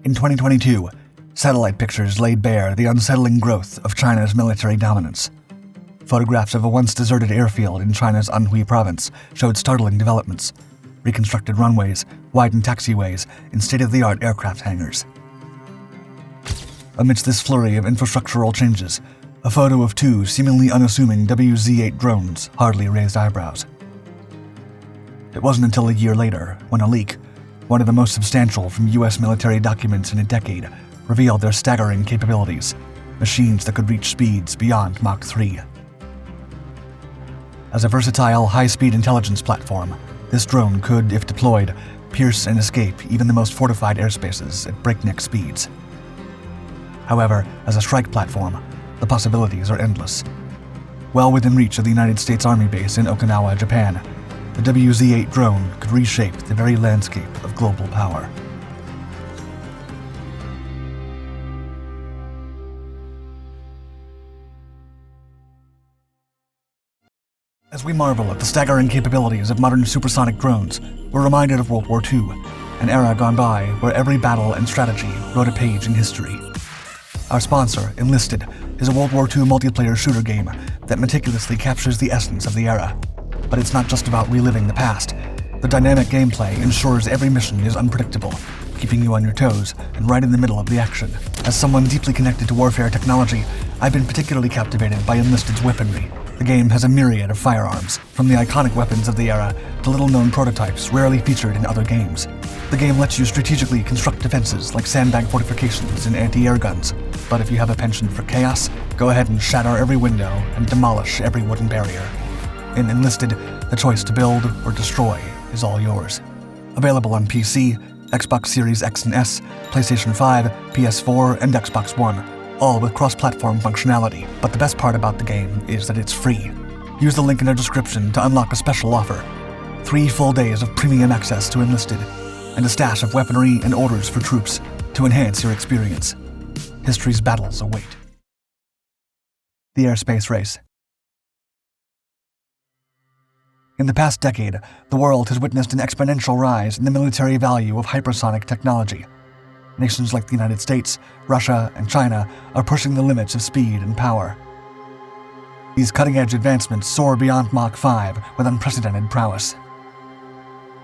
In 2022, satellite pictures laid bare the unsettling growth of China's military dominance. Photographs of a once deserted airfield in China's Anhui province showed startling developments: reconstructed runways, widened taxiways, and state-of-the-art aircraft hangars. Amidst this flurry of infrastructural changes, a photo of two seemingly unassuming WZ-8 drones hardly raised eyebrows. It wasn't until a year later, when a leak, one of the most substantial from U.S. military documents in a decade, revealed their staggering capabilities, machines that could reach speeds beyond Mach 3. As a versatile, high-speed intelligence platform, this drone could, if deployed, pierce and escape even the most fortified airspaces at breakneck speeds. However, as a strike platform, the possibilities are endless. Well within reach of the United States Army base in Okinawa, Japan, the WZ-8 drone could reshape the very landscape of global power. As we marvel at the staggering capabilities of modern supersonic drones, we're reminded of World War II, an era gone by where every battle and strategy wrote a page in history. Our sponsor, ENLISTED, is a World War II multiplayer shooter game that meticulously captures the essence of the era. But it's not just about reliving the past. The dynamic gameplay ensures every mission is unpredictable, keeping you on your toes and right in the middle of the action. As someone deeply connected to warfare technology, I've been particularly captivated by ENLISTED's weaponry. The game has a myriad of firearms, from the iconic weapons of the era to little-known prototypes rarely featured in other games. The game lets you strategically construct defenses like sandbag fortifications and anti-air guns, but if you have a penchant for chaos, go ahead and shatter every window and demolish every wooden barrier. In ENLISTED, the choice to build or destroy is all yours. Available on PC, Xbox Series X and S, PlayStation 5, PS4, and Xbox One, all with cross-platform functionality. But the best part about the game is that it's free. Use the link in the description to unlock a special offer: 3 full days of premium access to ENLISTED, and a stash of weaponry and orders for troops to enhance your experience. History's battles await. The airspace race. In the past decade, the world has witnessed an exponential rise in the military value of hypersonic technology. Nations like the United States, Russia, and China are pushing the limits of speed and power. These cutting-edge advancements soar beyond Mach 5 with unprecedented prowess.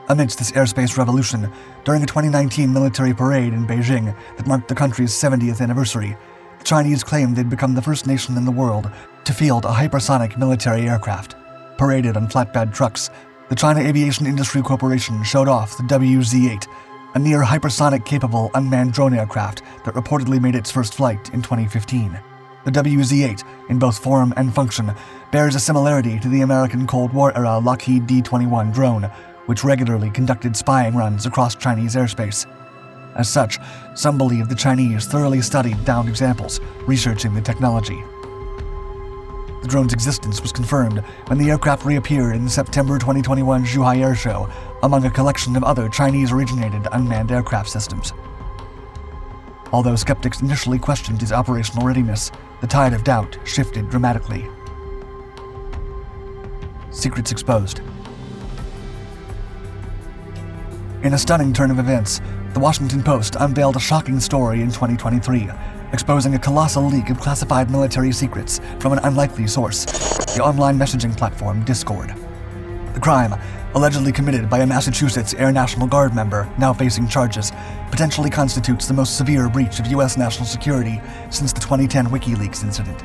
Amidst this airspace revolution, during a 2019 military parade in Beijing that marked the country's 70th anniversary, the Chinese claimed they'd become the first nation in the world to field a hypersonic military aircraft. Paraded on flatbed trucks, the China Aviation Industry Corporation showed off the WZ-8, a near-hypersonic-capable unmanned drone aircraft that reportedly made its first flight in 2015. The WZ-8, in both form and function, bears a similarity to the American Cold War-era Lockheed D-21 drone, which regularly conducted spying runs across Chinese airspace. As such, some believe the Chinese thoroughly studied downed examples, researching the technology. The drone's existence was confirmed when the aircraft reappeared in the September 2021 Zhuhai Air Show among a collection of other Chinese-originated unmanned aircraft systems. Although skeptics initially questioned its operational readiness, the tide of doubt shifted dramatically. Secrets exposed. In a stunning turn of events, the Washington Post unveiled a shocking story in 2023, exposing a colossal leak of classified military secrets from an unlikely source, the online messaging platform Discord. The crime, allegedly committed by a Massachusetts Air National Guard member now facing charges, potentially constitutes the most severe breach of U.S. national security since the 2010 WikiLeaks incident.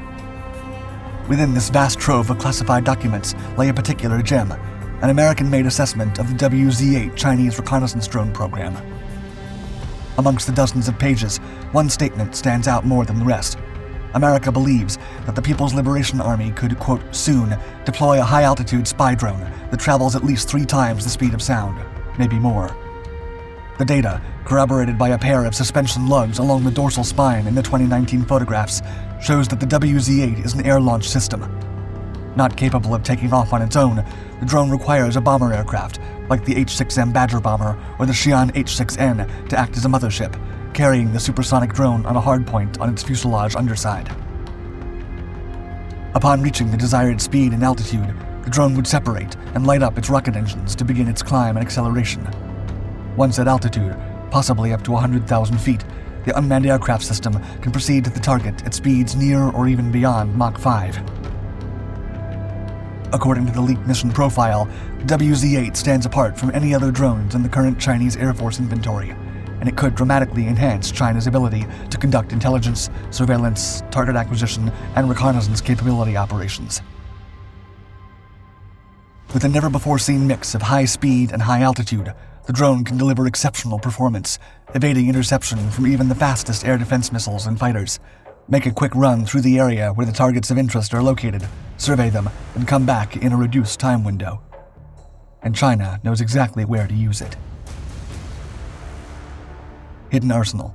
Within this vast trove of classified documents lay a particular gem: an American-made assessment of the WZ-8 Chinese reconnaissance drone program. Amongst the dozens of pages, one statement stands out more than the rest. America believes that the People's Liberation Army could, quote, soon deploy a high-altitude spy drone that travels at least 3 times the speed of sound, maybe more. The data, corroborated by a pair of suspension lugs along the dorsal spine in the 2019 photographs, shows that the WZ-8 is an air-launched system. Not capable of taking off on its own, the drone requires a bomber aircraft, like the H-6M Badger bomber or the Xi'an H-6N, to act as a mothership, carrying the supersonic drone on a hardpoint on its fuselage underside. Upon reaching the desired speed and altitude, the drone would separate and light up its rocket engines to begin its climb and acceleration. Once at altitude, possibly up to 100,000 feet, the unmanned aircraft system can proceed to the target at speeds near or even beyond Mach 5. According to the leaked mission profile, WZ-8 stands apart from any other drones in the current Chinese Air Force inventory, and it could dramatically enhance China's ability to conduct intelligence, surveillance, target acquisition, and reconnaissance capability operations. With a never-before-seen mix of high speed and high altitude, the drone can deliver exceptional performance, evading interception from even the fastest air defense missiles and fighters, make a quick run through the area where the targets of interest are located, survey them, and come back in a reduced time window. And China knows exactly where to use it. Hidden Arsenal.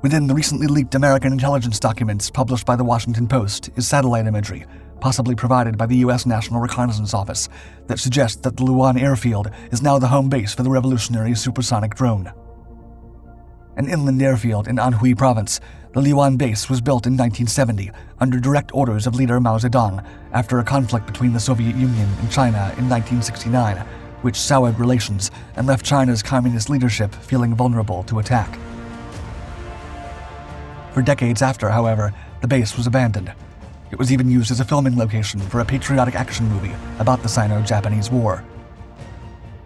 Within the recently leaked American intelligence documents published by the Washington Post is satellite imagery, possibly provided by the U.S. National Reconnaissance Office, that suggests that the Luan airfield is now the home base for the revolutionary supersonic drone. An inland airfield in Anhui province, the Luan base was built in 1970 under direct orders of leader Mao Zedong after a conflict between the Soviet Union and China in 1969, which soured relations and left China's communist leadership feeling vulnerable to attack. For decades after, however, the base was abandoned. It was even used as a filming location for a patriotic action movie about the Sino-Japanese War.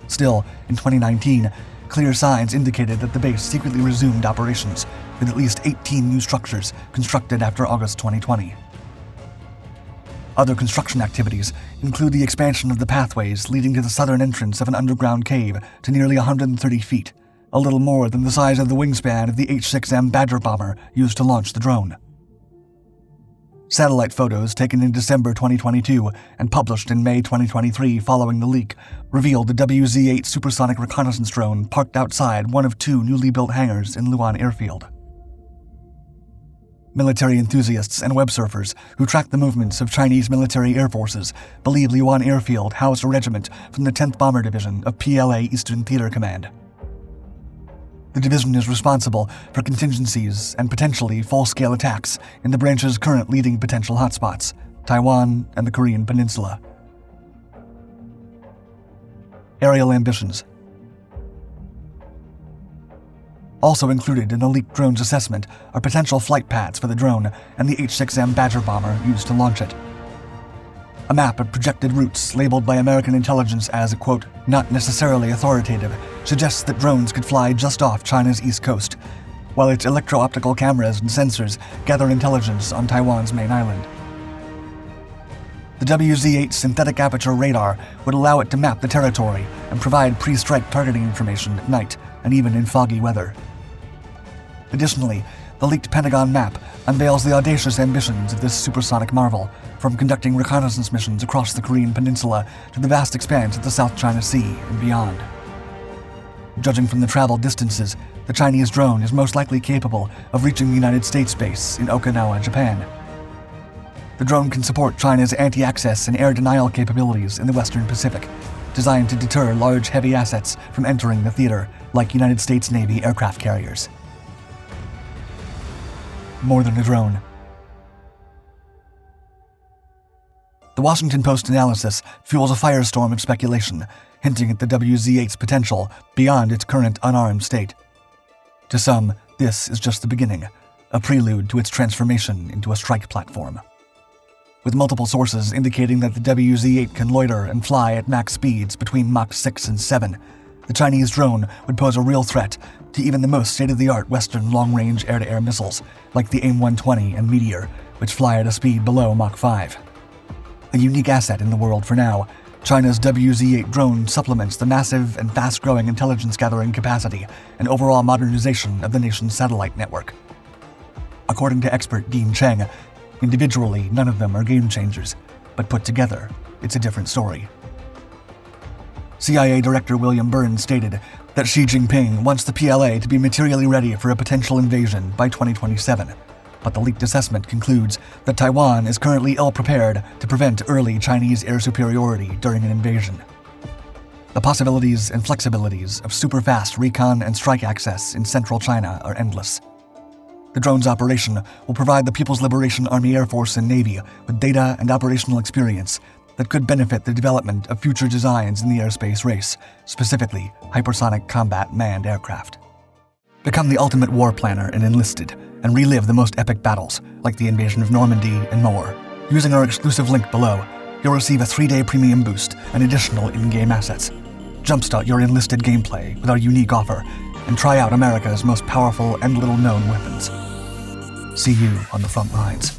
Still, in 2019, clear signs indicated that the base secretly resumed operations, with at least 18 new structures constructed after August 2020. Other construction activities include the expansion of the pathways leading to the southern entrance of an underground cave to nearly 130 feet, a little more than the size of the wingspan of the H-6M Badger bomber used to launch the drone. Satellite photos taken in December 2022 and published in May 2023 following the leak revealed the WZ-8 supersonic reconnaissance drone parked outside one of two newly built hangars in Luan airfield. Military enthusiasts and web surfers who track the movements of Chinese military air forces believe Luan airfield housed a regiment from the 10th Bomber Division of PLA Eastern Theater Command. The division is responsible for contingencies and potentially full-scale attacks in the branch's current leading potential hotspots, Taiwan and the Korean Peninsula. Aerial ambitions. Also included in the leaked drone's assessment are potential flight paths for the drone and the H-6M Badger bomber used to launch it. A map of projected routes labeled by American intelligence as, quote, not necessarily authoritative, suggests that drones could fly just off China's east coast, while its electro-optical cameras and sensors gather intelligence on Taiwan's main island. The WZ-8 synthetic aperture radar would allow it to map the territory and provide pre-strike targeting information at night and even in foggy weather. Additionally, the leaked Pentagon map unveils the audacious ambitions of this supersonic marvel, from conducting reconnaissance missions across the Korean Peninsula to the vast expanse of the South China Sea and beyond. Judging from the travel distances, the Chinese drone is most likely capable of reaching the United States base in Okinawa, Japan. The drone can support China's anti-access and air denial capabilities in the Western Pacific, designed to deter large heavy assets from entering the theater, like United States Navy aircraft carriers. More than a drone. The Washington Post analysis fuels a firestorm of speculation, hinting at the WZ-8's potential beyond its current unarmed state. To some, this is just the beginning, a prelude to its transformation into a strike platform. With multiple sources indicating that the WZ-8 can loiter and fly at max speeds between Mach 6 and 7, the Chinese drone would pose a real threat to even the most state-of-the-art Western long-range air-to-air missiles, like the AIM-120 and Meteor, which fly at a speed below Mach 5. A unique asset in the world for now, China's WZ-8 drone supplements the massive and fast-growing intelligence-gathering capacity and overall modernization of the nation's satellite network. According to expert Dean Cheng, individually none of them are game-changers, but put together, it's a different story. CIA Director William Burns stated that Xi Jinping wants the PLA to be materially ready for a potential invasion by 2027, but the leaked assessment concludes that Taiwan is currently ill-prepared to prevent early Chinese air superiority during an invasion. The possibilities and flexibilities of super-fast recon and strike access in central China are endless. The drone's operation will provide the People's Liberation Army Air Force and Navy with data and operational experience, that could benefit the development of future designs in the airspace race, specifically hypersonic combat manned aircraft. Become the ultimate war planner in Enlisted and relive the most epic battles, like the invasion of Normandy and more. Using our exclusive link below, you'll receive a 3-day premium boost and additional in-game assets. Jumpstart your Enlisted gameplay with our unique offer and try out America's most powerful and little-known weapons. See you on the front lines.